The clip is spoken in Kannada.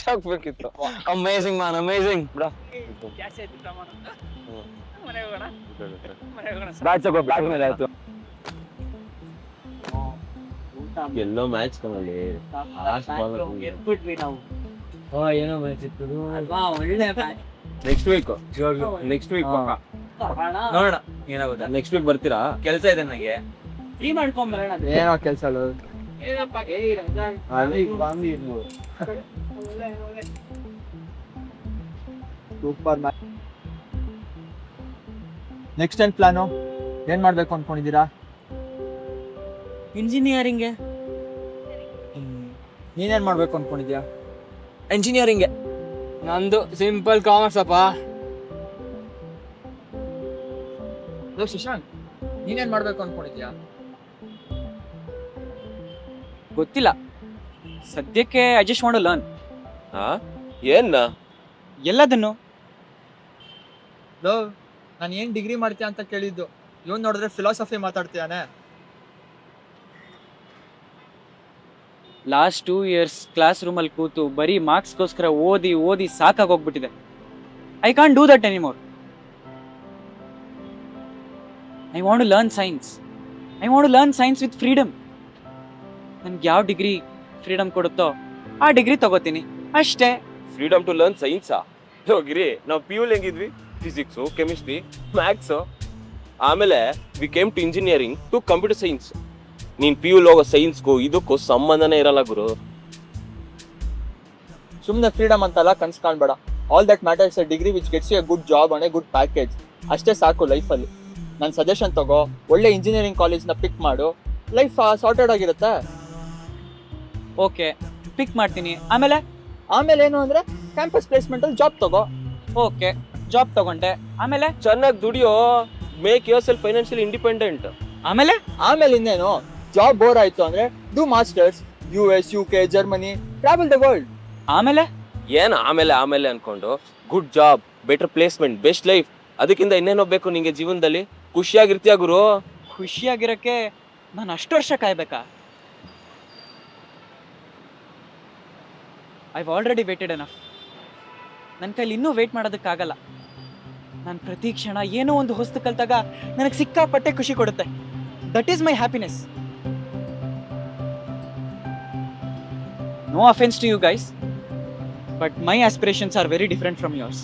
ಹಾಕ್ಬೇಕಿತ್ತು. ಅಮೇಜಿಂಗ್ ಮ್ಯಾನ್, ಅಮೇಜಿಂಗ್ ಬಿಡ. ಬ್ಯಾಟ್ ತಗೋ, ಬ್ಯಾಟ್ ಮೇಲೆ ಆಯ್ತು. ಎಲ್ಲೋ ಮ್ಯಾಚ್ ಕಮಲಿ ಎದ್ಬಿಟ್ವಿ ನಾವು. ಏನೋ ಮ್ಯಾಚ್ ಇತ್ತು ಅಲ್ವಾ, ಒಳ್ಳೆ match. ನೆಕ್ಸ್ಟ್ ವೀಕ್ ಪಕ್ಕ ನೋಡೋಣ ಏನಾಗುತ್ತೆ. ನೆಕ್ಸ್ಟ್ ವೀಕ್ ಬರ್ತೀರಾ? ಕೆಲಸ ಇದೆ ನನಗೆ. ಫ್ರೀ ಮಾಡ್ಕೊಂಬರೋಣ. ಏನೋ ಕೆಲ್ಸ ಅಲ್ಲ. ಏನಪ್ಪ, ರಂಜಾನ್. Super match. ನೆಕ್ಸ್ಟ್ ಏನ್ ಪ್ಲಾನು? ಏನ್ ಮಾಡ್ಬೇಕು ಅನ್ಕೊಂಡಿದ್ದೀರಾ? ಇಂಜಿನಿಯರಿಂಗ್. ನೀನೇನ್ ಮಾಡ್ಬೇಕು ಅನ್ಕೊಂಡಿದ್ಯಾ? ಎಂಜಿನಿಯರಿಂಗ್. ನಂದು ಸಿಂಪಲ್ ಕಾಮರ್ಸ್ ಅಪ್ಪ. ಶಶಾಂಕ್, ನೀನೇನ್ ಮಾಡ್ಬೇಕು ಅನ್ಕೊಂಡಿದ್ಯಾ? ಗೊತ್ತಿಲ್ಲ, ಸದ್ಯಕ್ಕೆ I just want to learn ಏನ್ನ ಎಲ್ಲದನ್ನು. ನಾನು ಏನ್ ಡಿಗ್ರಿ ಮಾಡ್ತೀಯ ಅಂತ ಕೇಳಿದ್ದು, ಇವನ್ ನೋಡಿದ್ರೆ ಫಿಲಾಸಫಿ ಮಾತಾಡ್ತೀಯಾನೆ. ಲಾಸ್ಟ್ 2 years ಕ್ಲಾಸ್ ರೂಮಲ್ಲಿ ಕೂತು ಬರೀ ಮಾರ್ಕ್ಸ್ಗೋಸ್ಕರ ಓದಿ ಓದಿ ಸಾಕಾಗೋಗ್ಬಿಟ್ಟಿದೆ. I can't do that anymore. I want to learn science. I want to learn science with freedom. ನನ್ಗೆ ಯಾವ ಡಿಗ್ರಿ ಫ್ರೀಡಮ್ ಕೊಡುತ್ತೋ ಆ ಡಿಗ್ರಿ ತಗೋತೀನಿ ಅಷ್ಟೇ. ಫ್ರೀಡಮ್ ಟು ಲರ್ನ್ ಸೈನ್ಸಾ? ಹೋಗಿರಿ, ನಾವು PU ಹೆಂಗಿದ್ವಿ? Physics, chemistry, maths. ಆಮೇಲೆ we came to engineering to computer science. ನೀನ್ PU ಹೋಗೋ ಸೈನ್ಸ್ಗೂ ಇದಕ್ಕೂ ಸಂಬಂಧನೇ ಇರಲ್ಲ ಗುರು. ಸುಮ್ಮನೆ ಫ್ರೀಡಮ್ ಅಂತಲ್ಲ ಕನ್ಸ್ ಕಾಣ್ಬೇಡ. All that matters a degree which gets you a good job and a good package. ಅಷ್ಟೇ ಸಾಕು ಲೈಫಲ್ಲಿ. ನನ್ನ ಸಜೆಷನ್ ತಗೋ, ಒಳ್ಳೆ ಇಂಜಿನಿಯರಿಂಗ್ ಕಾಲೇಜ್ನ ಪಿಕ್ ಮಾಡು, ಲೈಫ್ ಸಾರ್ಟೆಡ್ ಆಗಿರುತ್ತೆ. ಓಕೆ, ಪಿಕ್ ಮಾಡ್ತೀನಿ. ಆಮೇಲೆ ಆಮೇಲೆ ಏನು ಅಂದ್ರೆ ಕ್ಯಾಂಪಸ್ ಪ್ಲೇಸ್ಮೆಂಟ್ ಅಲ್ಲಿ ಜಾಬ್ ತಗೋ. ಓಕೆ, ಜಾಬ್ ತಗೊಂಡೆ. ಆಮೇಲೆ ಚೆನ್ನಾಗಿ ದುಡಿಯೋ, make your self financially independent. ಆಮೇಲೆ ಆಮೇಲೆ ಇನ್ನೇನು, ಜಾಬ್ ಬೋರ್ ಆಯ್ತು ಅಂದ್ರೆ do masters, US, UK, Germany, travel the world. ಆಮೇಲೆ ಏನ್ ಆಮೇಲೆ ಅನ್ಕೊಂಡು good job, better placement, best life, ಅದಕ್ಕಿಂತ ಇನ್ನೇನೋ ಬೇಕು ನಿಂಗೆ ಜೀವನದಲ್ಲಿ? ಖುಷಿಯಾಗಿರ್ತೀಯ ಗುರು. ಖುಷಿಯಾಗಿರಕ್ಕೆ ನಾನು ಅಷ್ಟು ವರ್ಷ ಕಾಯ್ಬೇಕಾ? I've already waited enough. ನನ್ನ ಕೈಲಿ ಇನ್ನೂ ವೇಟ್ ಮಾಡೋದಕ್ಕಾಗಲ್ಲ. ನಾನು ಪ್ರತಿ ಕ್ಷಣ ಏನೋ ಒಂದು ಹೊಸ್ತು ಕಲ್ತಾಗ ನನಗೆ ಸಿಕ್ಕಾಪಟ್ಟೆ ಖುಷಿ ಕೊಡುತ್ತೆ. That is my happiness. No offence to you guys, but my aspirations are very different from yours.